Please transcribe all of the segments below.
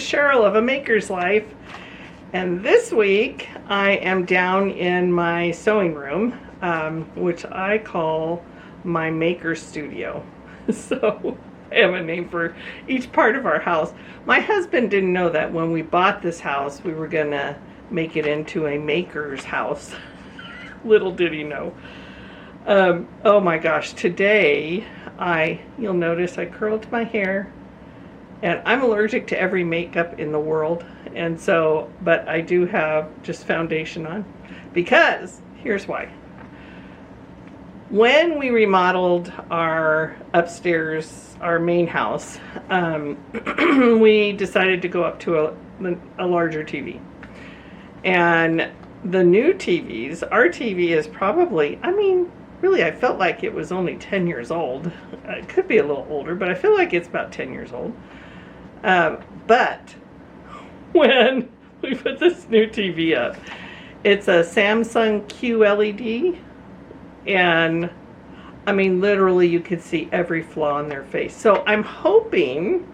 Cheryl of A Maker's Life, and this week I am down in my sewing room, which I call my maker studio. So I have a name for each part of our house. My husband didn't know that when we bought this house we were gonna make it into a maker's house. Little did he know. Oh my gosh, today you'll notice I curled my hair, and I'm allergic to every makeup in the world, and so, but I do have just foundation on, because here's why. When we remodeled our upstairs, our main house, we decided to go up to a larger TV. And the new TVs, our TV is probably, I mean, really, I felt like it was only 10 years old. It could be a little older, but I feel like it's about 10 years old. But when we put this new TV up, it's a Samsung QLED, and I mean, literally you could see every flaw in their face. So I'm hoping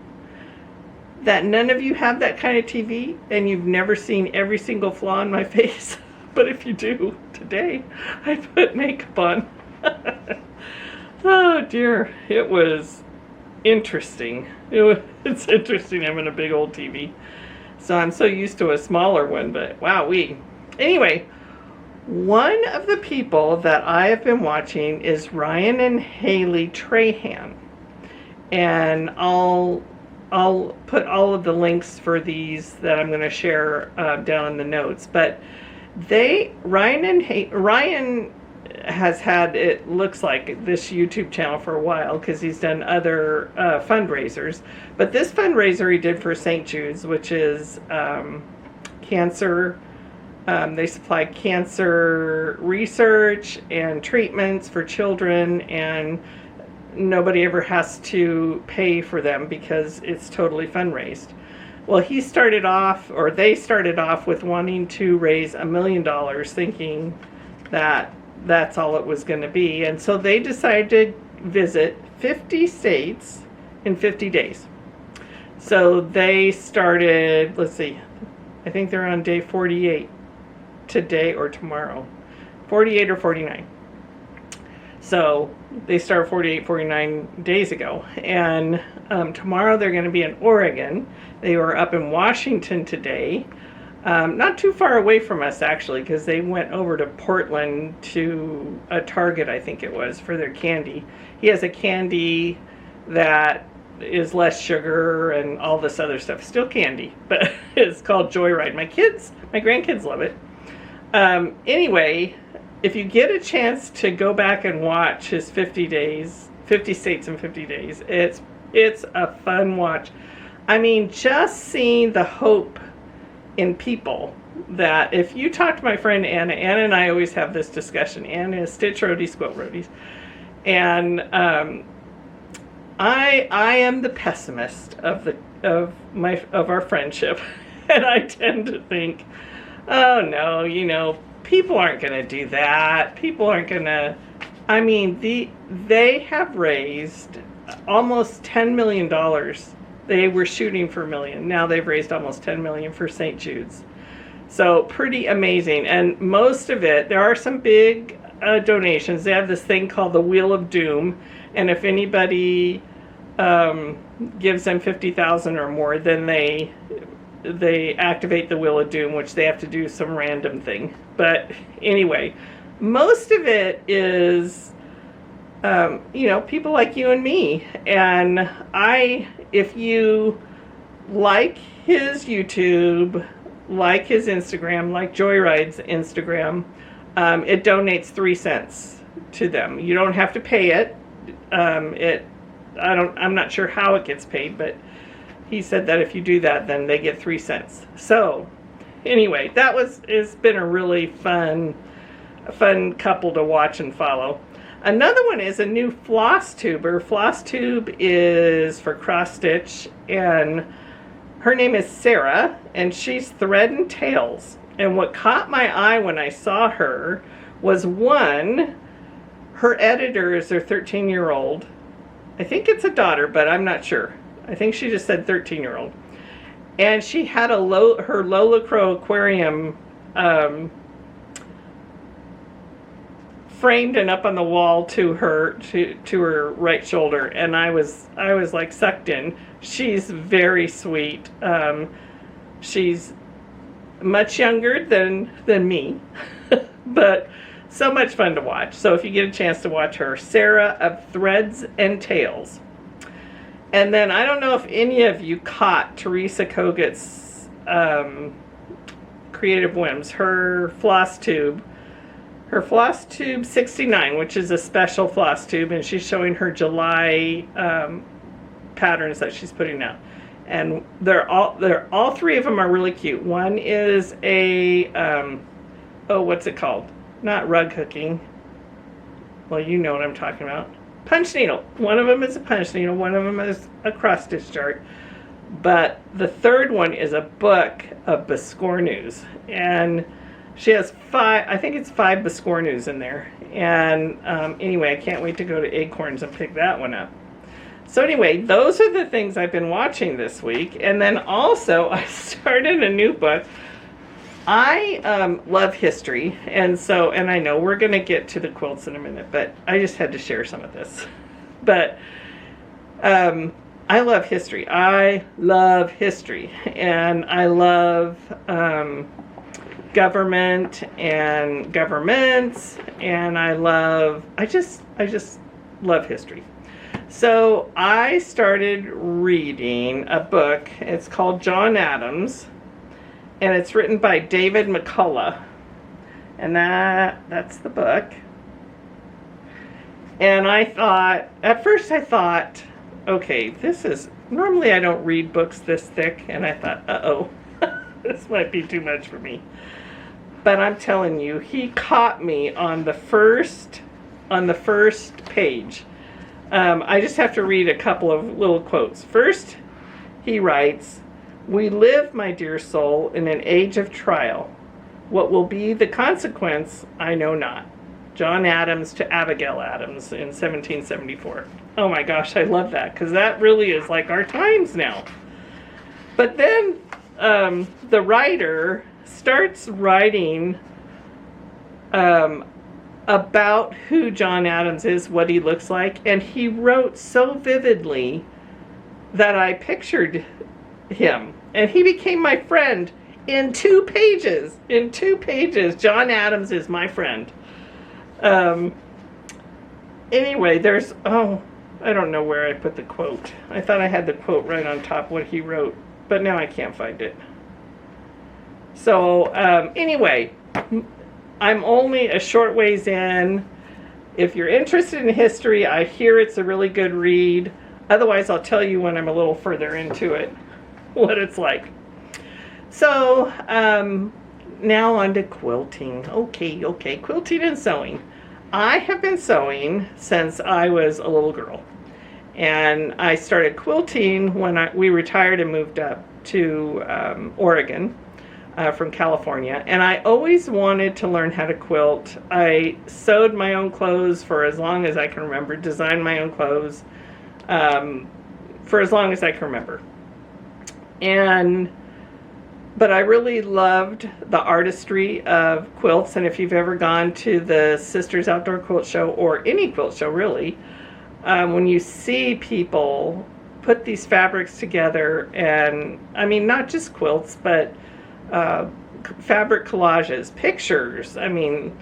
that none of you have that kind of TV and you've never seen every single flaw in my face. But if you do, today I put makeup on. Oh dear, it was interesting. It's interesting having a big old TV. So I'm so used to a smaller one, but wowee. Anyway, one of the people that I have been watching is Ryan and Haley Trahan. And I'll put all of the links for these that I'm going to share down in the notes. But Ryan has had, it looks like, this YouTube channel for a while because he's done other fundraisers. But this fundraiser he did for St. Jude's, which is cancer. They supply cancer research and treatments for children, and nobody ever has to pay for them because it's totally fundraised. Well, they started off with wanting to raise $1 million, thinking that that's all it was going to be. And so they decided to visit 50 states in 50 days. So they started, let's see, I think they're on day 48 today or tomorrow. 48 or 49. So they started 48, 49 days ago. And tomorrow they're going to be in Oregon. They were up in Washington today. Not too far away from us, actually, because they went over to Portland to a Target, I think it was, for their candy. He has a candy that is less sugar and all this other stuff. Still candy, but it's called Joyride. My grandkids love it. Anyway, if you get a chance to go back and watch his 50 states in 50 days, it's a fun watch. I mean, just seeing the hope in people, that if you talk to my friend Anna and I always have this discussion. Anna is Stitch Roadies, Quilt Roadies, and I am the pessimist of our friendship, and I tend to think, oh no, people aren't going to do that. People aren't going to. I mean, they have raised almost $10 million. They were shooting for $1 million. Now they've raised almost $10 million for St. Jude's. So pretty amazing. And most of it, there are some big donations. They have this thing called the Wheel of Doom. And if anybody gives them $50,000 or more, then they activate the Wheel of Doom, which they have to do some random thing. But anyway, most of it is, people like you and me. And if you like his YouTube, like his Instagram, like Joyride's Instagram, it donates 3 cents to them. You don't have to pay it. I'm not sure how it gets paid, but he said that if you do that, then they get 3 cents. So anyway, it's been a really fun couple to watch and follow. Another one is a new floss tuber. Floss tube is for cross stitch, and her name is Sarah, and she's Thread and Tails. And what caught my eye when I saw her was, one, her editor is her 13-year-old. I think it's a daughter, but I'm not sure. I think she just said 13-year-old. And she had her Lola Crow aquarium framed and up on the wall to her right shoulder, and I was like sucked in. She's very sweet. She's much younger than me, but so much fun to watch. So if you get a chance to watch her, Sarah of Threads and Tails. And then I don't know if any of you caught Teresa Kogut's Creative Whims, her floss tube 69, which is a special floss tube, and she's showing her July patterns that she's putting out. And they're all three of them are really cute. One is a what's it called? Not rug hooking. Well, you know what I'm talking about. Punch needle. One of them is a punch needle. One of them is a cross stitch chart. But the third one is a book of Biscornus, and she has 5. I think it's 5 Biscornus in there. And anyway, I can't wait to go to Acorns and pick that one up. So anyway, those are the things I've been watching this week. And then also, I started a new book. I love history, and I know we're going to get to the quilts in a minute, but I just had to share some of this. But I love history. I love history, and I love government and governments, and I just love history. So I started reading a book. It's called John Adams, and it's written by David McCullough, and that's the book. And at first I thought, okay, normally I don't read books this thick, and I thought, uh-oh, this might be too much for me. But I'm telling you, he caught me on the first page. I just have to read a couple of little quotes. First, he writes, "We live, my dear soul, in an age of trial. What will be the consequence, I know not." John Adams to Abigail Adams in 1774. Oh my gosh, I love that, because that really is like our times now. But then the writer starts writing about who John Adams is, what he looks like, and he wrote so vividly that I pictured him, and he became my friend in 2 pages. In 2 pages, John Adams is my friend. Anyway, I don't know where I put the quote. I thought I had the quote right on top what he wrote, but now I can't find it. So anyway, I'm only a short ways in. If you're interested in history, I hear it's a really good read. Otherwise, I'll tell you when I'm a little further into it what it's like. So now on to quilting. Okay, quilting and sewing. I have been sewing since I was a little girl, and I started quilting when we retired and moved up to Oregon from California, and I always wanted to learn how to quilt. I sewed my own clothes for as long as I can remember, designed my own clothes for as long as I can remember. But I really loved the artistry of quilts, and if you've ever gone to the Sisters Outdoor Quilt Show, or any quilt show really, when you see people put these fabrics together, and I mean not just quilts, but fabric collages, pictures, I mean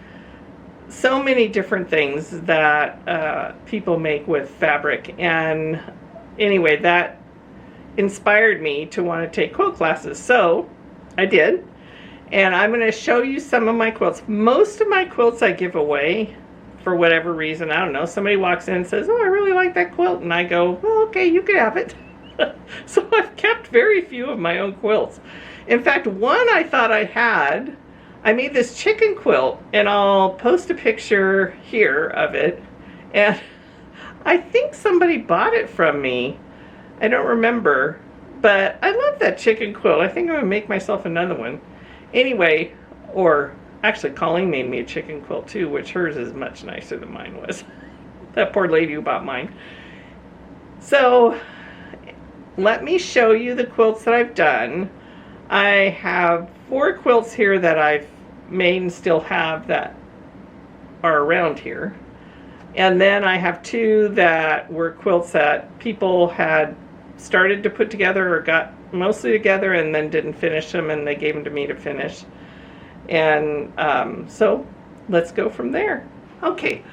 so many different things that people make with fabric. And anyway, that inspired me to want to take quilt classes, so I did, and I'm going to show you some of my quilts. Most of my quilts I give away for whatever reason. I don't know, somebody walks in and says, "Oh, I really like that quilt," and I go, "Well, okay, you can have it." So I've kept very few of my own quilts. In fact, one I thought I had, I made this chicken quilt, and I'll post a picture here of it, and I think somebody bought it from me. I don't remember, but I love that chicken quilt. I think I'm going to make myself another one. Anyway, or actually Colleen made me a chicken quilt too, which hers is much nicer than mine was. That poor lady who bought mine. So let me show you the quilts that I've done. I have 4 quilts here that I've made and still have that are around here. And then I have 2 that were quilts that people had started to put together or got mostly together and then didn't finish them, and they gave them to me to finish. And so let's go from there. Okay,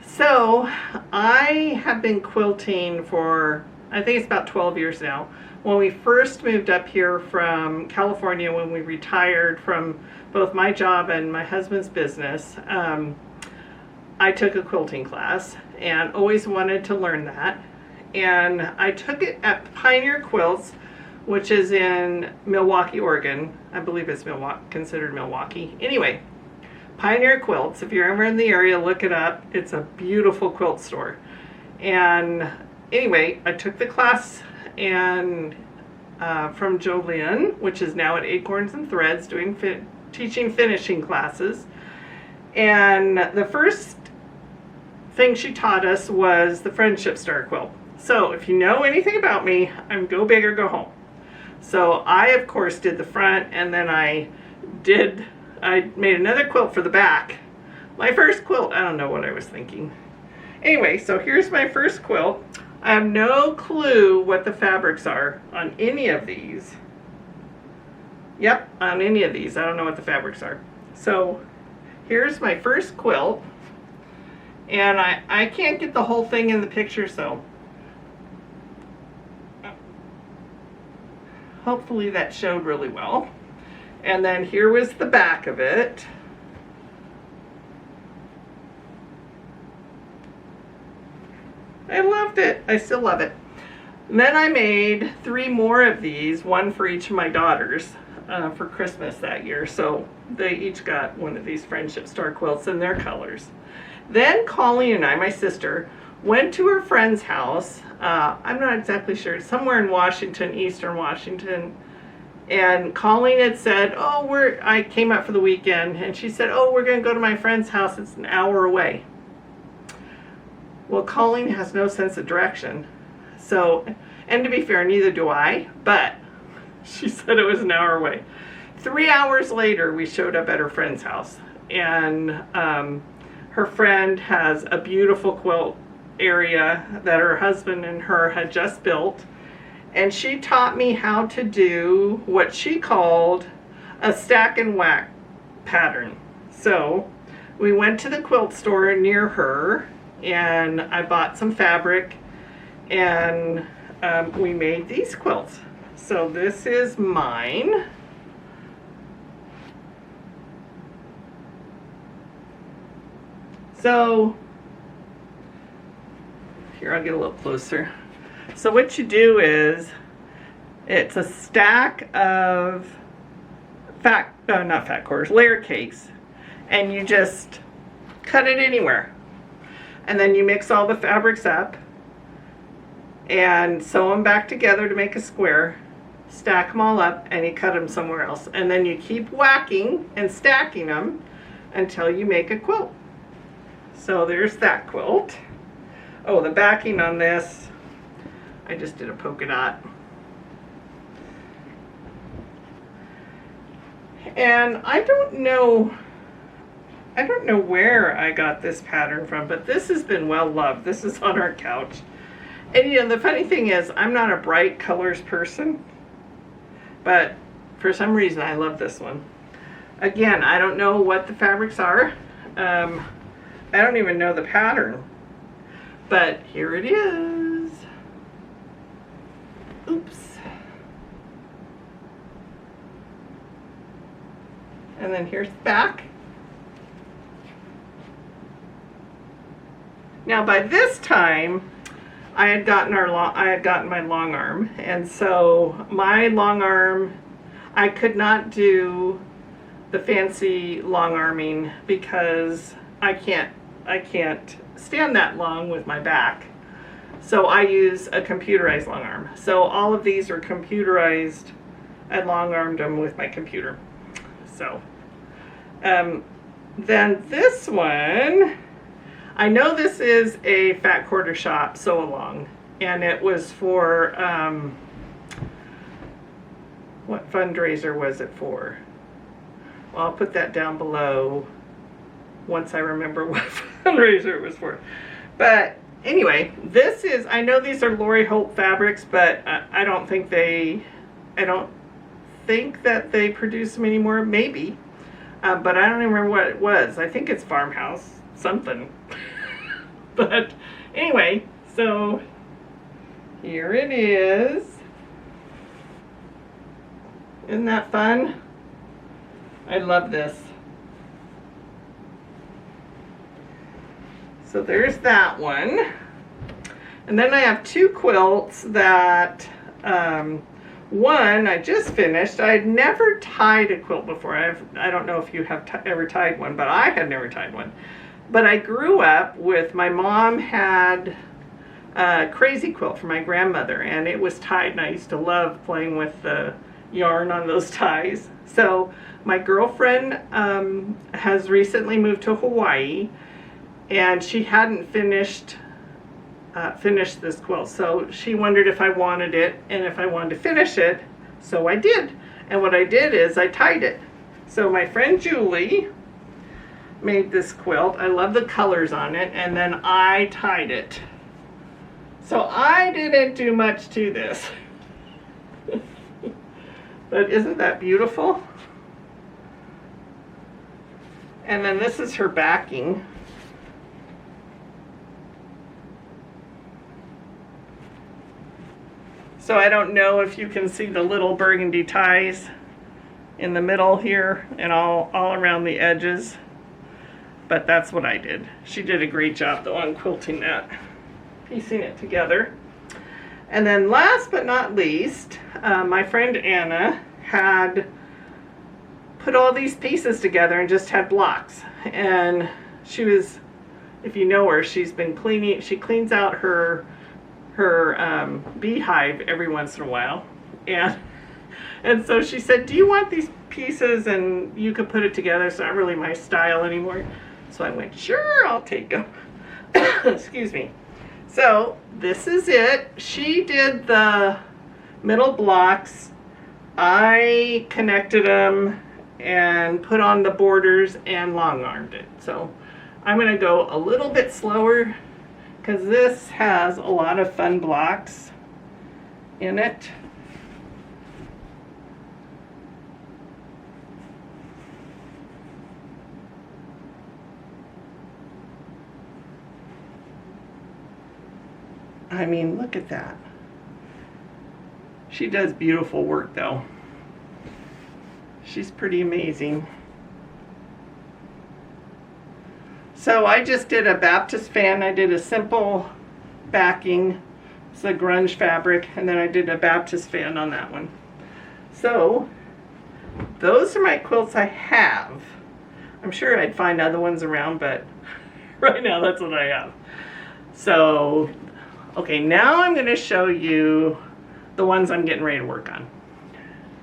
so I have been quilting for, I think it's about 12 years now. When we first moved up here from California, when we retired from both my job and my husband's business, I took a quilting class and always wanted to learn that. And I took it at Pioneer Quilts, which is in Milwaukee, Oregon. I believe it's considered Milwaukee. Anyway, Pioneer Quilts, if you're ever in the area, look it up. It's a beautiful quilt store. And anyway, I took the class and from Jolene, which is now at Acorns and Threads, teaching finishing classes. And the first thing she taught us was the Friendship Star quilt. So if you know anything about me, I'm go big or go home. So I, of course, did the front, and then I made another quilt for the back. My first quilt, I don't know what I was thinking. Anyway, so here's my first quilt. I have no clue what the fabrics are on any of these. Yep, on any of these. I don't know what the fabrics are. So here's my first quilt. And I can't get the whole thing in the picture, so hopefully that showed really well. And then here was the back of it. I loved it. I still love it. And then I made 3 more of these, 1 for each of my daughters for Christmas that year. So they each got one of these Friendship Star quilts in their colors. Then Colleen and I, my sister, went to her friend's house. I'm not exactly sure, somewhere in Washington, Eastern Washington. And Colleen had said, I came up for the weekend, and she said, we're going to go to my friend's house. It's an hour away. Well, Colleen has no sense of direction. So, and to be fair, neither do I, but she said it was an hour away. 3 hours later, we showed up at her friend's house, and her friend has a beautiful quilt area that her husband and her had just built, and she taught me how to do what she called a stack and whack pattern. So we went to the quilt store near her, and I bought some fabric, and we made these quilts. So this is mine. So here, I'll get a little closer. So what you do is, it's a stack of not fat quarters, layer cakes, and you just cut it anywhere. And then you mix all the fabrics up and sew them back together to make a square, stack them all up, and you cut them somewhere else. And then you keep whacking and stacking them until you make a quilt. So there's that quilt. Oh, the backing on this, I just did a polka dot. And I don't know where I got this pattern from, but this has been well loved. This is on our couch. And you know, the funny thing is, I'm not a bright colors person, but for some reason I love this one. Again, I don't know what the fabrics are. I don't even know the pattern, but here it is. Oops. And then here's the back. Now by this time, I had gotten my long arm, and so my long arm, I could not do the fancy long arming because I can't stand that long with my back. So I use a computerized long arm. So all of these are computerized. I long armed them with my computer. So then this one, I know this is a fat quarter shop sew along, and it was for, what fundraiser was it for? Well, I'll put that down below once I remember what fundraiser it was for. But anyway, this is, I know these are Lori Holt fabrics, but I don't think that they produce them anymore. Maybe. But I don't even remember what it was. I think it's Farmhouse something. But anyway, so here it is. Isn't that fun? I love this. So there's that one. And then I have two quilts that, one I just finished. I'd never tied a quilt before. I don't know if you have ever tied one, but I had never tied one. But I grew up with, my mom had a crazy quilt for my grandmother, and it was tied, and I used to love playing with the yarn on those ties. So my girlfriend has recently moved to Hawaii, and she hadn't finished this quilt, so she wondered if I wanted it and if I wanted to finish it. So I did, and what I did is I tied it. So my friend Julie made this quilt. I love the colors on it, and then I tied it. So I didn't do much to this. But isn't that beautiful? And then this is her backing. So I don't know if you can see the little burgundy ties in the middle here and all around the edges. But that's what I did. She did a great job though on quilting that, piecing it together. And then last but not least, my friend Anna had put all these pieces together and just had blocks. And she was, if you know her, she's been cleaning, she cleans out her beehive every once in a while. And so she said, do you want these pieces? And you could put it together. It's not really my style anymore. So I went, sure, I'll take them. Excuse me. So this is it. She did the middle blocks. I connected them and put on the borders and long armed it. So I'm going to go a little bit slower because this has a lot of fun blocks in it. I mean, look at that. She does beautiful work though. She's pretty amazing. So I just did a Baptist fan. I did a simple backing. It's a grunge fabric, and then I did a Baptist fan on that one. So those are my quilts I have. I'm sure I'd find other ones around, but right now that's what I have. So okay, now I'm going to show you the ones I'm getting ready to work on.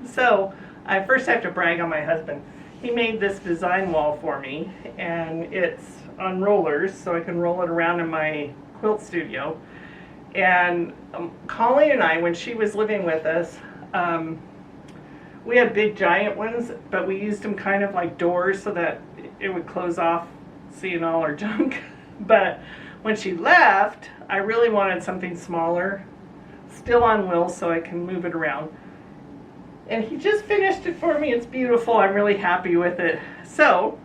So I first have to brag on my husband. He made this design wall for me, and it's on rollers, so I can roll it around in my quilt studio. And Colleen and I, when she was living with us, we had big giant ones, but we used them kind of like doors so that it would close off seeing all our junk. But when she left, I really wanted something smaller, still on wheels so I can move it around. And he just finished it for me. It's beautiful. I'm really happy with it. So,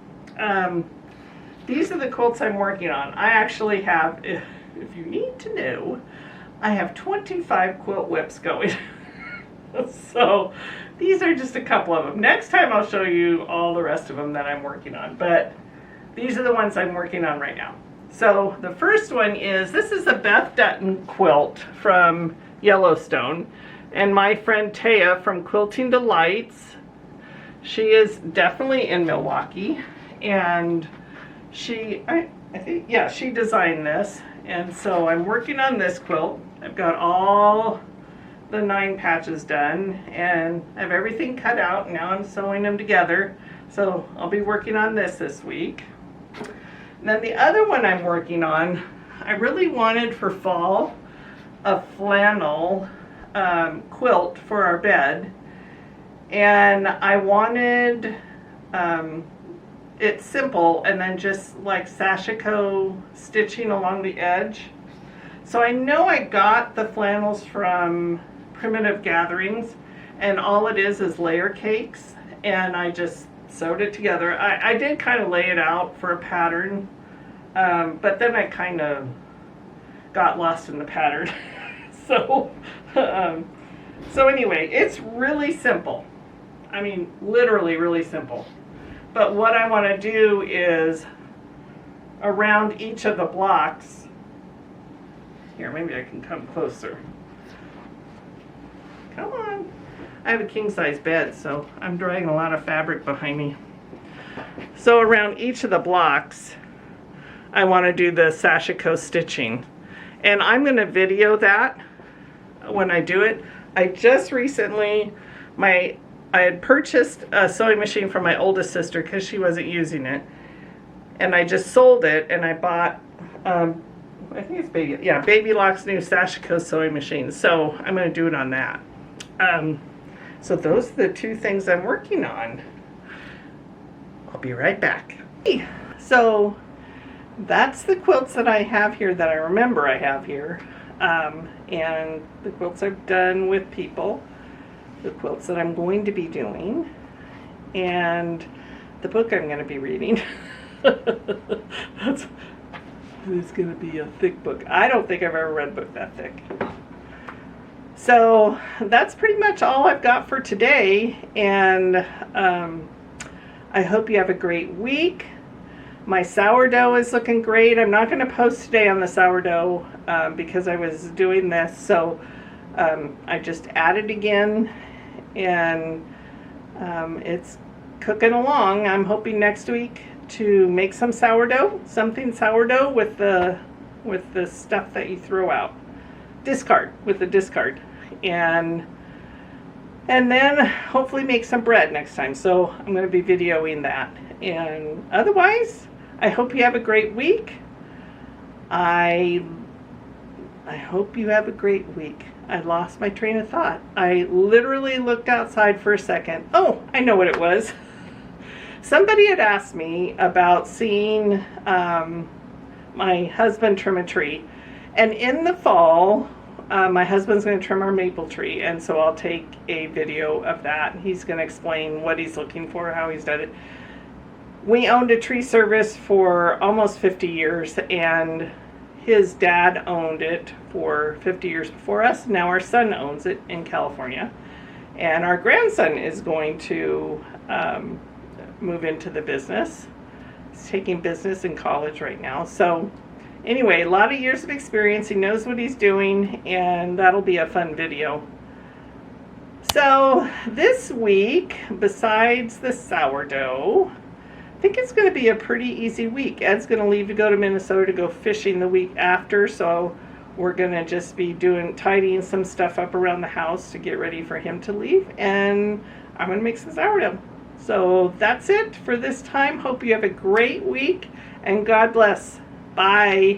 these are the quilts I'm working on. I actually have, if you need to know, I have 25 quilt whips going. So, these are just a couple of them. Next time I'll show you all the rest of them that I'm working on. But these are the ones I'm working on right now. So the first one is, this is a Beth Dutton quilt from Yellowstone, and my friend Taya from Quilting Delights, she is definitely in Milwaukee, and she, I think, yeah, she designed this, and so I'm working on this quilt. I've got all the 9 patches done, and I have everything cut out, and now I'm sewing them together, so I'll be working on this week. And then the other one I'm working on, I really wanted for fall a flannel quilt for our bed, and I wanted it simple and then just like sashiko stitching along the edge. So I know I got the flannels from Primitive Gatherings, and all it is layer cakes, and I just sewed it together. I did kind of lay it out for a pattern, but then I kind of got lost in the pattern. So anyway, it's really simple. I mean, literally really simple. But what I want to do is around each of the blocks. Here, maybe I can come closer. Come on. I have a king-size bed, so I'm dragging a lot of fabric behind me. So around each of the blocks, I want to do the sashiko stitching. And I'm going to video that when I do it. I just recently, I had purchased a sewing machine from my oldest sister because she wasn't using it. And I just sold it, and I bought, I think it's Baby Lock's new sashiko sewing machine. So I'm going to do it on that. So those are the two things I'm working on. I'll be right back. So that's the quilts that I have here, that I remember I have here. And the quilts I've done with people, the quilts that I'm going to be doing, and the book I'm going to be reading. It's going to be a thick book. I don't think I've ever read a book that thick. So that's pretty much all I've got for today, and I hope you have a great week. My sourdough is looking great. I'm not going to post today on the sourdough because I was doing this, so I just added again, and it's cooking along. I'm hoping next week to make some sourdough, something sourdough with the stuff that you throw out. Discard, with the discard, and then hopefully make some bread next time. So I'm going to be videoing that, and otherwise I hope you have a great week. I hope you have a great week. I lost my train of thought. I literally looked outside for a second. Oh, I know what it was. Somebody had asked me about seeing my husband trim a tree, and in the fall my husband's going to trim our maple tree, and so I'll take a video of that. He's going to explain what he's looking for, how he's done it. We owned a tree service for almost 50 years, and his dad owned it for 50 years before us. Now our son owns it in California, and our grandson is going to move into the business. He's taking business in college right now. So anyway, a lot of years of experience. He knows what he's doing, and that'll be a fun video. So this week, besides the sourdough, I think it's going to be a pretty easy week. Ed's going to leave to go to Minnesota to go fishing the week after, so we're going to just be tidying some stuff up around the house to get ready for him to leave, and I'm going to make some sourdough. So that's it for this time. Hope you have a great week, and God bless. Bye.